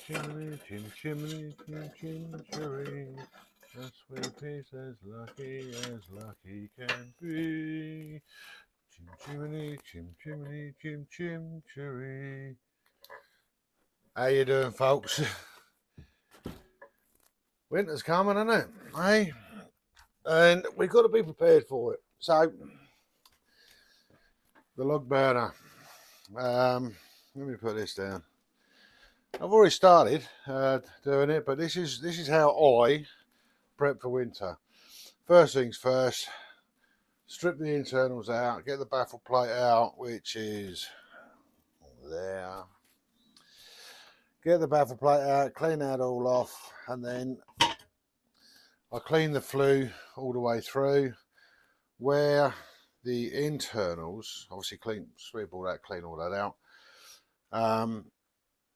chimney, chimney, cherry. A sweet piece as lucky can be. Chimney, cherry. How you doing, folks? Winter's coming, isn't it? Hey, and we've got to be prepared for it. So, the log burner. Let me put this down. I've already started doing it, but this is how I prep for winter. First things first, strip the internals out, get the baffle plate out, which is there. Get the baffle plate out, clean that all off, and then I clean the flue all the way through. Where the internals, obviously sweep all that, clean all that out.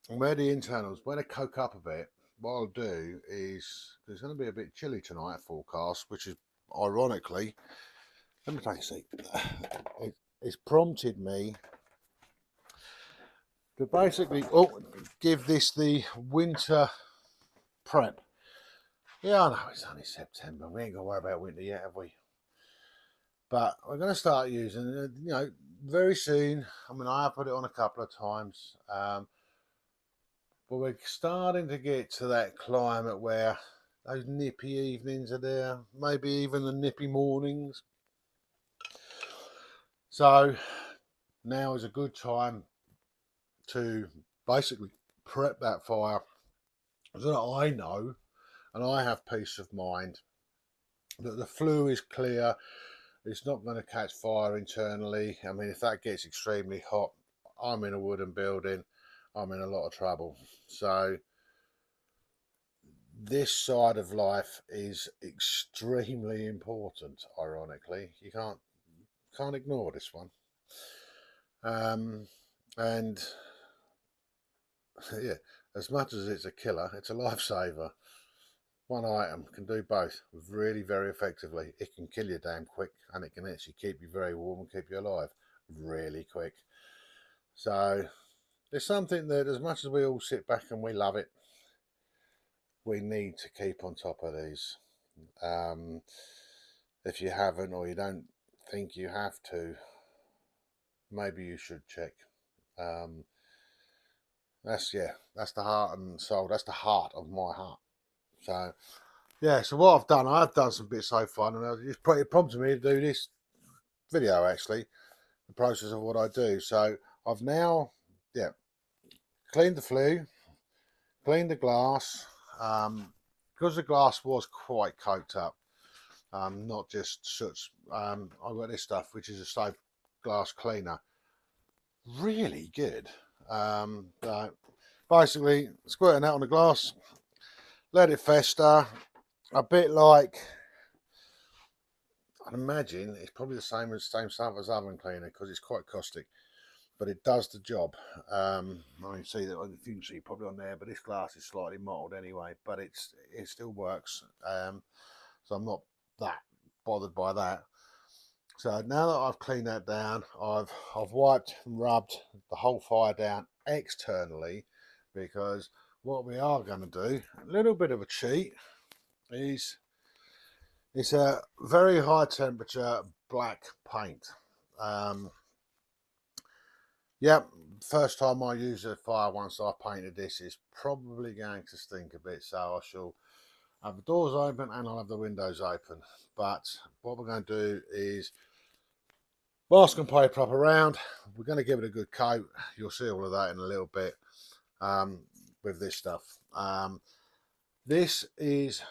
And where the internals, when they coke up a bit, what I'll do is, it's going to be a bit chilly tonight, forecast, which is ironically, let me take a seat. It's prompted me to basically give this the winter prep. Yeah, I know it's only September. We ain't got to worry about winter yet, have we? But we're going to start using it, very soon. I mean, I have put it on a couple of times. But we're starting to get to that climate where those nippy evenings are there, maybe even the nippy mornings. So now is a good time to basically prep that fire so that I know and I have peace of mind that the flue is clear, it's not going to catch fire internally. I mean, if that gets extremely hot, I'm in a wooden building, I'm in a lot of trouble. So this side of life is extremely important, ironically. You can't ignore this one. And yeah, as much as it's a killer, it's a lifesaver. One item can do both really very effectively. It can kill you damn quick, and it can actually keep you very warm and keep you alive really quick. So it's something that, as much as we all sit back and we love it, we need to keep on top of these. If you haven't, or you don't think you have to, maybe you should check. That's the heart and soul. That's the heart of my heart. So yeah, so what I've done some bits so far, and it prompted me to do this video, actually, the process of what I do. So I've now cleaned the flue, cleaned the glass, because the glass was quite coked up, not just soot. I've got this stuff, which is a stove glass cleaner, really good. Basically squirting that on the glass, let it fester, a bit like, I'd imagine it's probably the same stuff as oven cleaner, because it's quite caustic, but it does the job. I mean, see that, you can see probably on there, but this glass is slightly mottled anyway, but it still works. So I'm not that bothered by that. So now that I've cleaned that down, I've wiped and rubbed the whole fire down externally, because what we are going to do, a little bit of a cheat, is it's a very high temperature black paint. Yep, first time I use a fire once I've painted this is probably going to stink a bit, so I shall have the doors open and I'll have the windows open. But what we're going to do is masking paper up around. We're going to give it a good coat. You'll see all of that in a little bit with this stuff. This is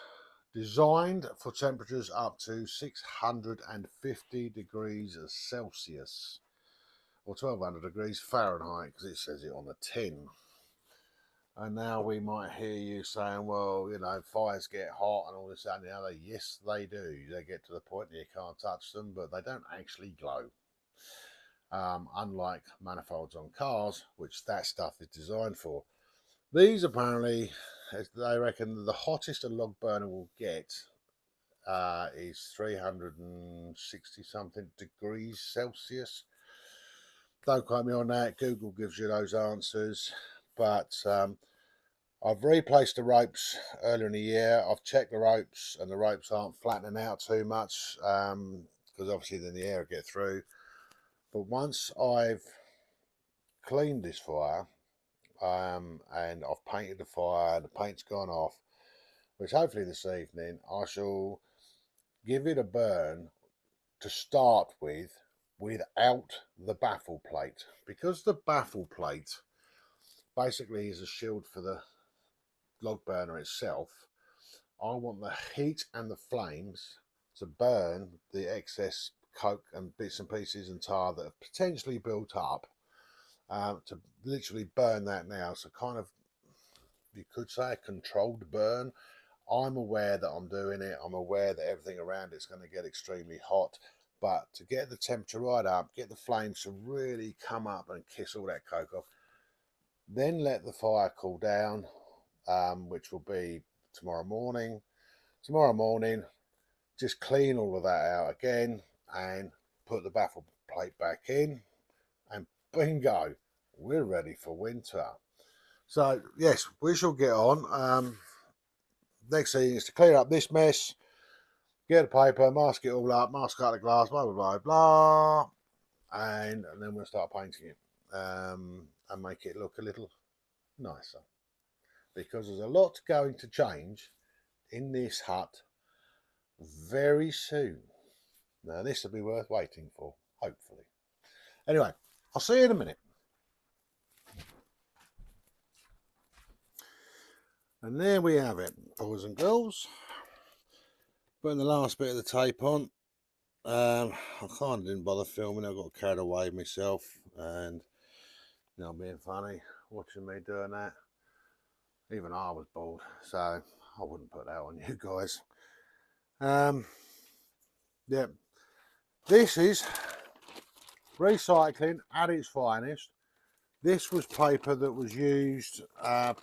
designed for temperatures up to 650 degrees Celsius or 1200 degrees Fahrenheit, because it says it on the tin. And now we might hear you saying, well, fires get hot and all this and the other. Yes, they do. They get to the point that you can't touch them, but they don't actually glow. Unlike manifolds on cars, which that stuff is designed for. These apparently, they reckon the hottest a log burner will get is 360 something degrees Celsius. Don't quote me on that. Google gives you those answers. But I've replaced the ropes earlier in the year. I've checked the ropes, and the ropes aren't flattening out too much, because obviously then the air will get through. But once I've cleaned this fire, and I've painted the fire, the paint's gone off, which hopefully this evening I shall give it a burn to start with without the baffle plate, because the baffle plate basically is a shield for the log burner itself. I want the heat and the flames to burn the excess coke and bits and pieces and tar that have potentially built up, to literally burn that now. So kind of, you could say, a controlled burn. I'm aware that I'm doing it. I'm aware that everything around it's going to get extremely hot. But to get the temperature right up, get the flames to really come up and kiss all that coke off, then let the fire cool down, which will be tomorrow morning. Tomorrow morning, just clean all of that out again and put the baffle plate back in, and bingo, we're ready for winter. So yes, we shall get on. Next thing is to clear up this mess, get the paper, mask it all up, mask out the glass, blah blah blah blah, and then we'll start painting it, and make it look a little nicer, because there's a lot going to change in this hut very soon. Now this will be worth waiting for, hopefully. Anyway, I'll see you in a minute. And there we have it, boys and girls. Putting the last bit of the tape on. I kind of didn't bother filming. I got carried away myself, and you know, being funny, watching me doing that. Even I was bored, so I wouldn't put that on you guys. Yeah, this is recycling at its finest. This was paper that was used,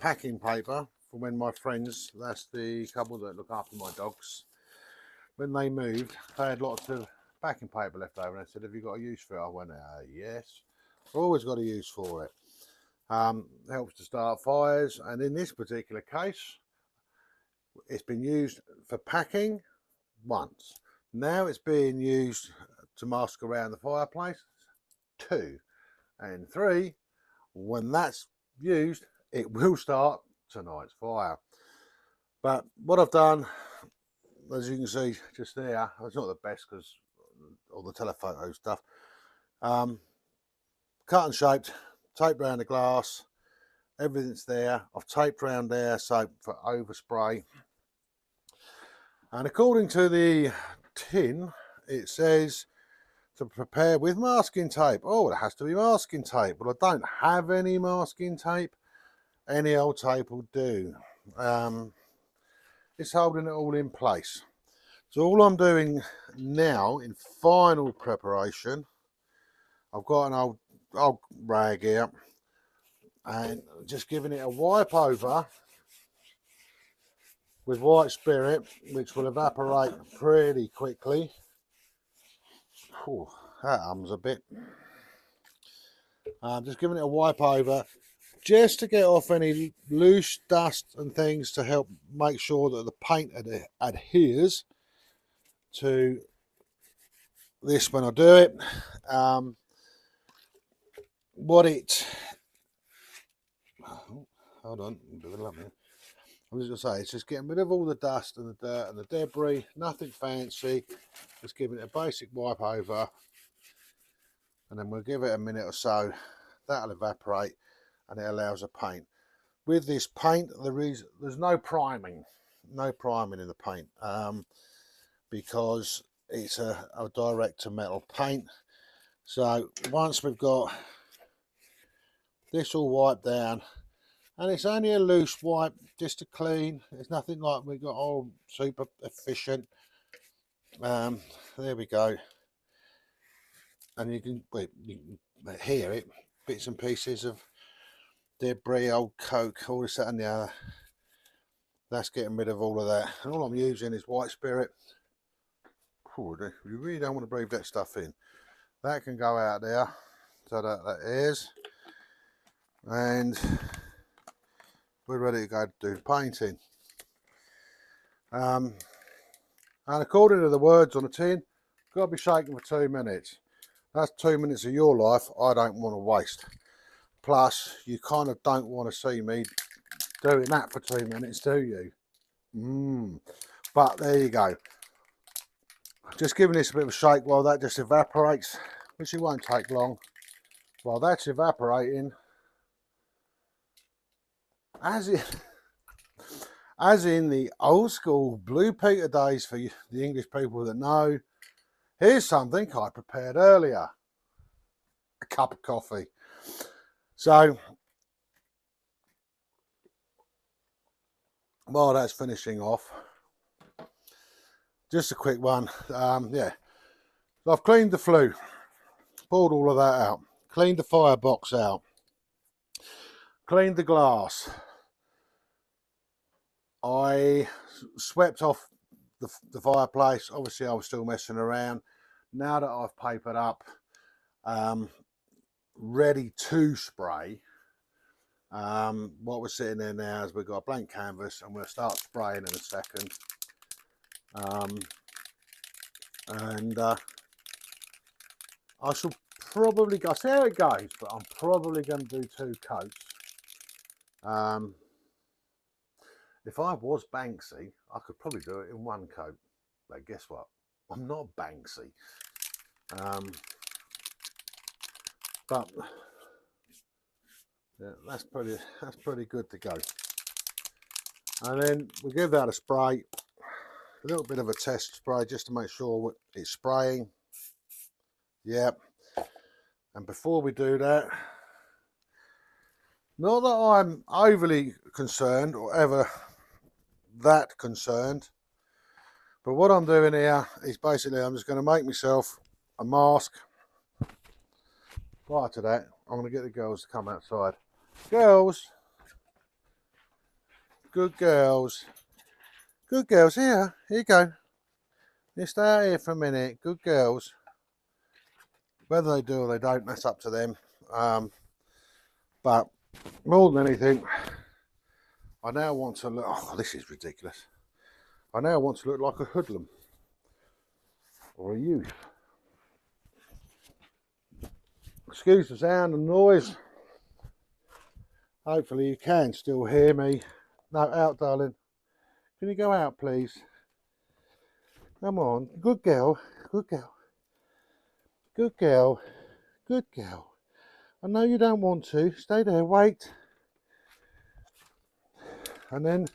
packing paper, from when my friends, that's the couple that look after my dogs, when they moved, they had lots of packing paper left over, and they said, have you got a use for it? I went, yes, I've always got a use for it. Helps to start fires, and in this particular case, it's been used for packing once. Now it's being used to mask around the fireplace, 2, and 3, when that's used, it will start tonight's fire. But what I've done, as you can see just there, it's not the best because all the telephoto stuff, cut and shaped, taped around the glass, everything's there. I've taped around there so for overspray, and according to the tin it says to prepare with masking tape. Oh, it has to be masking tape. Well, I don't have any masking tape. Any old tape will do. It's holding it all in place. So all I'm doing now in final preparation, I've got an old rag here, and just giving it a wipe over with white spirit, which will evaporate pretty quickly. Whew, that hums a bit. I'm just giving it a wipe over just to get off any loose dust and things, to help make sure that the paint adheres to this when I do it. Hold on, I was going to say, it's just getting rid of all the dust and the dirt and the debris, nothing fancy, just giving it a basic wipe over, and then we'll give it a minute or so. That'll evaporate and it allows a paint. With this paint, there's no priming in the paint, because it's a direct to metal paint. So once we've got this all wiped down, and it's only a loose wipe just to clean, it's nothing like we've got all super efficient. There we go, and you can hear it, bits and pieces of debris, old coke, all this, that and the other. That's getting rid of all of that, and all I'm using is white spirit. You really don't want to breathe that stuff in. That can go out there, so that is, and we're ready to go to do the painting. And according to the words on the tin, got to be shaken for 2 minutes. That's 2 minutes of your life I don't want to waste. Plus, you kind of don't want to see me doing that for 2 minutes, do you? But there you go. Just giving this a bit of a shake while that just evaporates, which it won't take long. While that's evaporating, as in the old school Blue Peter days for the English people that know, here's something I prepared earlier. A cup of coffee. So, while that's finishing off, just a quick one. Yeah, so I've cleaned the flue, pulled all of that out, cleaned the firebox out, cleaned the glass. I swept off the fireplace. Obviously, I was still messing around. Now that I've papered up, ready to spray, what we're sitting there now is we've got a blank canvas and we'll start spraying in a second. I shall probably go, see how it goes, but I'm probably going to do 2 coats. If I was Banksy, I could probably do it in 1 coat. But guess what? I'm not Banksy. But yeah, that's pretty good to go. And then we give that a spray, a little bit of a test spray just to make sure it's spraying. Yep. And before we do that, not that I'm overly concerned or ever that concerned, but what I'm doing here is basically I'm just going to make myself a mask. Prior to that, I'm going to get the girls to come outside. Girls, good girls, here you go. You stay out here for a minute, good girls. Whether they do or they don't, that's up to them. But more than anything, I now want to look, oh, this is ridiculous. I now want to look like a hoodlum or a youth. Excuse the sound and noise. Hopefully you can still hear me. No, out, darling. Can you go out, please? Come on. Good girl. Good girl. Good girl. Good girl. I know you don't want to. Stay there. Wait. And then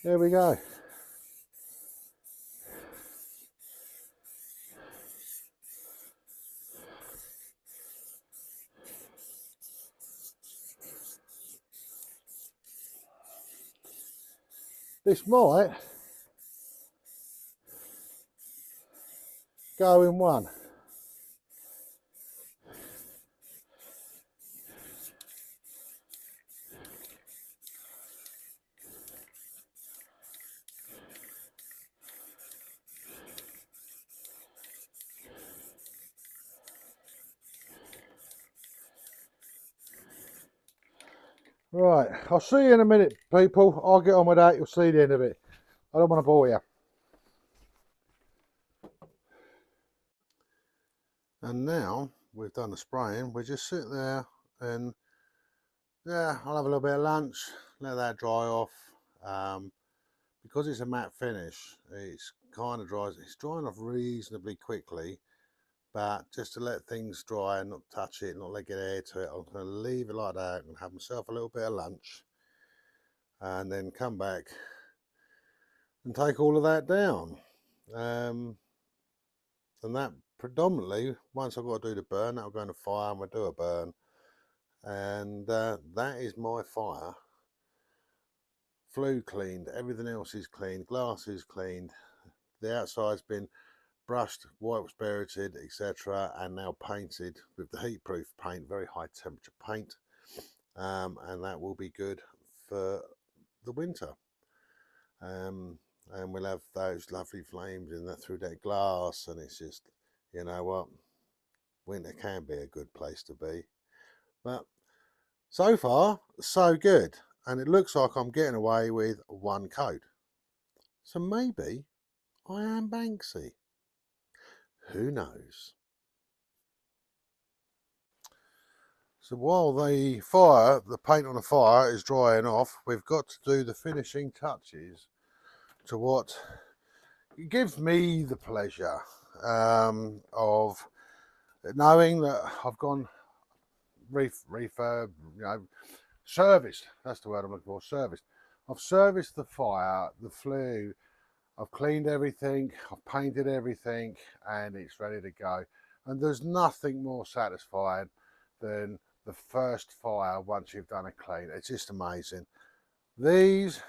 there we go. This might go in 1. Right, I'll see you in a minute, people. I'll get on with that. You'll see the end of it. I don't want to bore you. And now we've done the spraying, we just sit there and yeah, I'll have a little bit of lunch, let that dry off. Because it's a matte finish, it's kind of dries. It's drying off reasonably quickly, but just to let things dry and not touch it, not let get air to it, I'm going to leave it like that and have myself a little bit of lunch, and then come back and take all of that down. And that predominantly, once I've got to do the burn, that'll go in the fire and we'll do a burn. And that is my fire. Flue cleaned, everything else is cleaned, glass is cleaned, the outside's been brushed, white spirited, etc., and now painted with the heatproof paint, very high temperature paint, and that will be good for the winter. And we'll have those lovely flames in that through that glass, and it's just, you know what, winter can be a good place to be. But so far, so good. And it looks like I'm getting away with one coat. So maybe I am Banksy. Who knows? So while the paint on the fire is drying off, we've got to do the finishing touches to what gives me the pleasure of knowing that I've gone refurb, serviced. That's the word I'm looking for. Serviced. I've serviced the fire, the flue. I've cleaned everything. I've painted everything, and it's ready to go. And there's nothing more satisfying than the first fire once you've done a clean. It's just amazing. This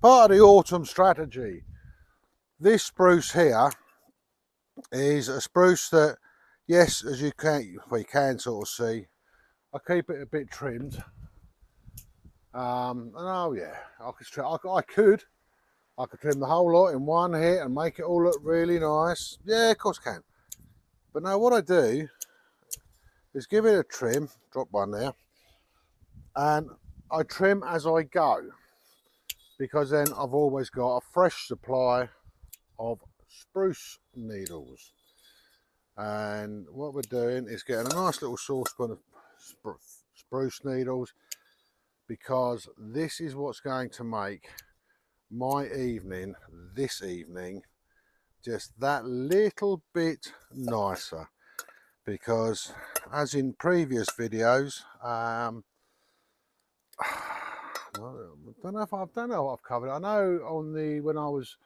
part of the autumn strategy. This spruce here is a spruce that, yes, as you can sort of see, I keep it a bit trimmed. And oh yeah, I could trim the whole lot in one hit and make it all look really nice. Yeah, of course I can. But now what I do is give it a trim, drop one there, and I trim as I go, because then I've always got a fresh supply of spruce needles. And what we're doing is getting a nice little saucepan of spruce needles, because this is what's going to make my evening, this evening, just that little bit nicer. Because as in previous videos, I don't know what I've covered. I know when I was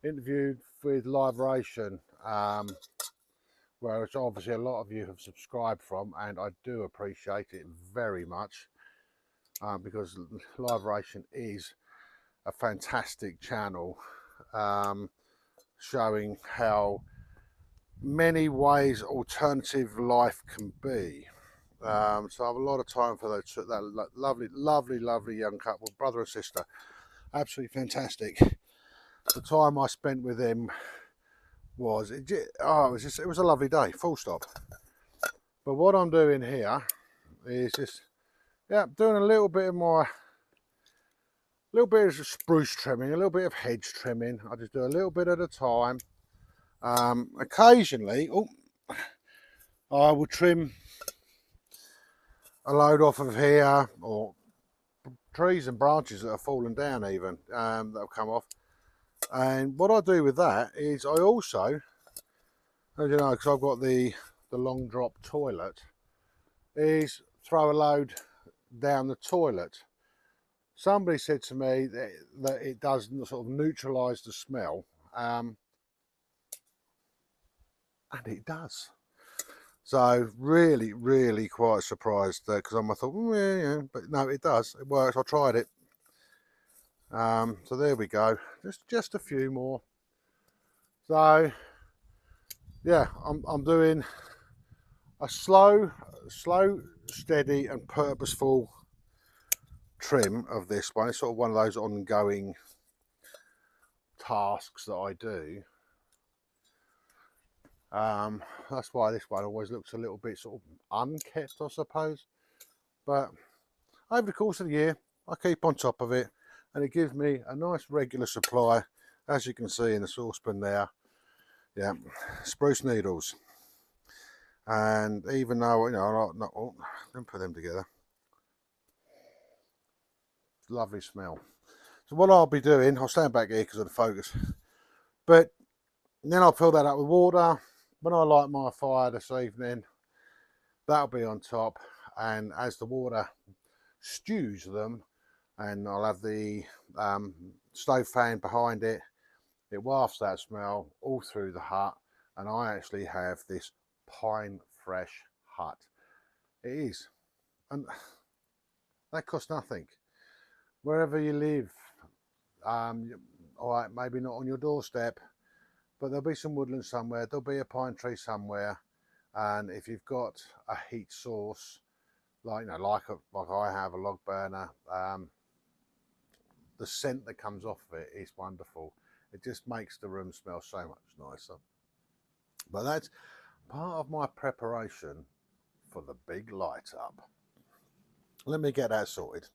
interviewed with Liberation, where obviously a lot of you have subscribed from, and I do appreciate it very much, because Liberation is a fantastic channel, showing how many ways alternative life can be. So I have a lot of time for that lovely young couple, brother and sister. Absolutely fantastic. The time I spent with them was it was a lovely day, full stop. But what I'm doing here is just doing a little bit of spruce trimming, a little bit of hedge trimming. I just do a little bit at a time. Occasionally, I will trim a load off of here, or trees and branches that have fallen down even, that have come off. And what I do with that is I also, as you know, because I've got the long drop toilet, is throw a load down the toilet. Somebody said to me that it does sort of neutralise the smell, and it does. So really quite surprised, because I thought, yeah, but no, it does. It works. I tried it. So there we go. Just a few more. So yeah, I'm doing a slow, steady, and purposeful trim of this one. It's sort of one of those ongoing tasks that I do. That's why this one always looks a little bit sort of unkept, I suppose. But over the course of the year, I keep on top of it, and it gives me a nice regular supply, as you can see in the saucepan there. Yeah, spruce needles. And even though, don't put them together. Lovely smell. So what I'll be doing, I'll stand back here because of the focus, but then I'll fill that up with water. When I light my fire this evening, that'll be on top, and as the water stews them, and I'll have the stove fan behind it, it wafts that smell all through the hut, and I actually have this pine fresh hut. It is, and that costs nothing. Wherever you live, all right, maybe not on your doorstep, but there'll be some woodland somewhere, there'll be a pine tree somewhere, and if you've got a heat source, like I have a log burner, the scent that comes off of it is wonderful. It just makes the room smell so much nicer. But part of my preparation for the big light up. Let me get that sorted.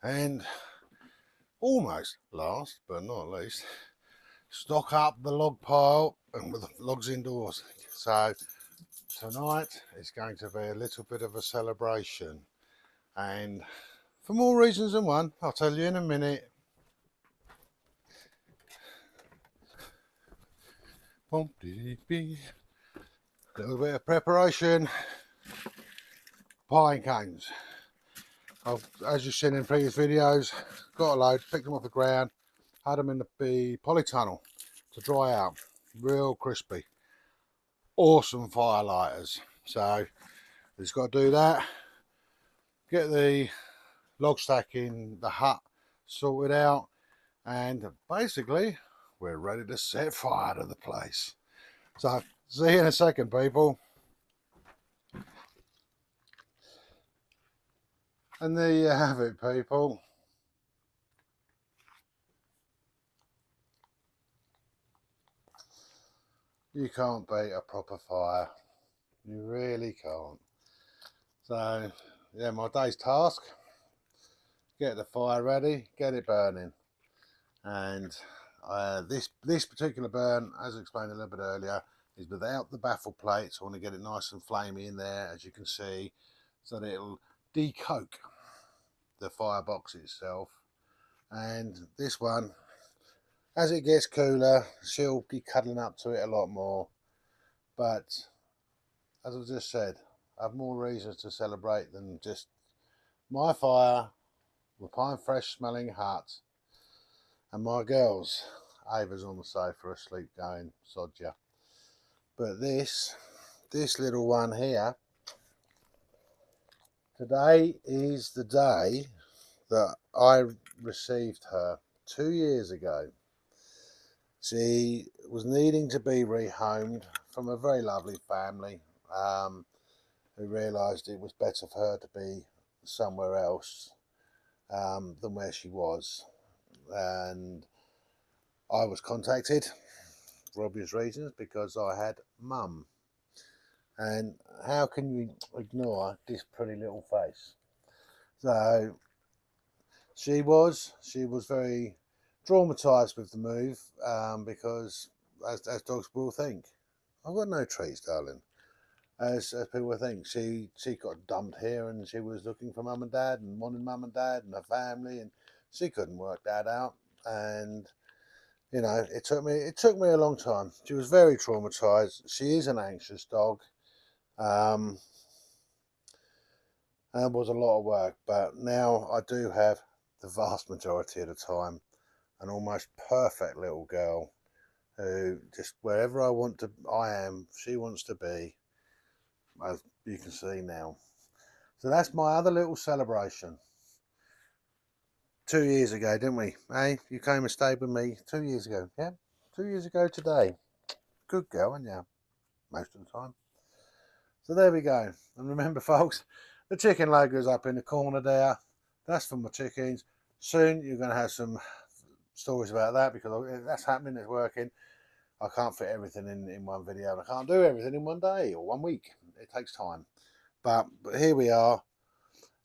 And almost last but not least, stock up the log pile and with the logs indoors. So tonight is going to be a little bit of a celebration, and for more reasons than one, I'll tell you in a minute. Little bit of preparation. Pine cones. As you've seen in previous videos, got a load, picked them off the ground, had them in the polytunnel to dry out. Real crispy. Awesome fire lighters. So just got to do that. Get the log stack in the hut sorted out, and basically we're ready to set fire to the place. So see you in a second, people. And there you have it, people. You can't beat a proper fire. You really can't. So yeah, my day's task: get the fire ready, get it burning. And this particular burn, as I explained a little bit earlier, is without the baffle plate. So I want to get it nice and flamey in there, as you can see, so that it'll decoke the firebox itself. And this one, as it gets cooler, she'll be cuddling up to it a lot more. But as I just said, I have more reasons to celebrate than just my fire, the pine fresh smelling hut, and my girls. Ava's on the sofa asleep going, sod ya. But this little one here, today is the day that I received her 2 years ago. She was needing to be rehomed from a very lovely family who realised it was better for her to be somewhere else than where she was. And I was contacted for obvious reasons because I had mum. And how can you ignore this pretty little face? So she was very traumatized with the move because as dogs will think, I've got no treats, darling. As people think, she got dumped here and she was looking for mum and dad and wanted mum and dad and a family, and she couldn't work that out. And you know, it took me a long time. She was very traumatized. She is an anxious dog. And it was a lot of work, but now I do have the vast majority of the time an almost perfect little girl who just wherever she wants to be, as you can see now. So that's my other little celebration. 2 years ago, didn't we? Hey, you came and stayed with me 2 years ago. Yeah, 2 years ago today. Good girl, aren't you? Most of the time. So there we go. And remember, folks, the chicken logo is up in the corner there. That's for my chickens. Soon you're going to have some stories about that because that's happening, it's working. I can't fit everything in one video, and I can't do everything in one day or 1 week. It takes time. But here we are,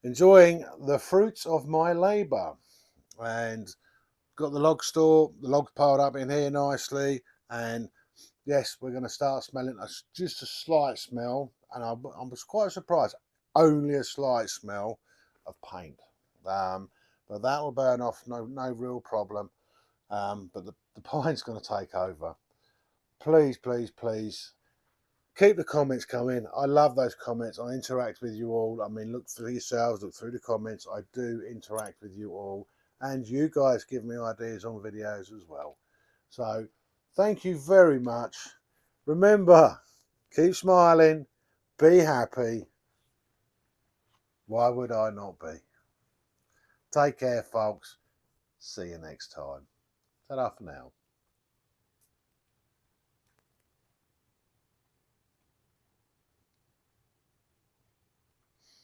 enjoying the fruits of my labour. And got the logs piled up in here nicely. And yes, we're going to start smelling just a slight smell. And I was quite surprised. Only a slight smell of paint. But that will burn off, no real problem. But the pine's going to take over. Please, please, please keep the comments coming. I love those comments. I interact with you all. I mean, look for yourselves, look through the comments. I do interact with you all. And you guys give me ideas on videos as well. So thank you very much. Remember, keep smiling, be happy. Why would I not be? Take care, folks. See you next time. Ta-ra for now.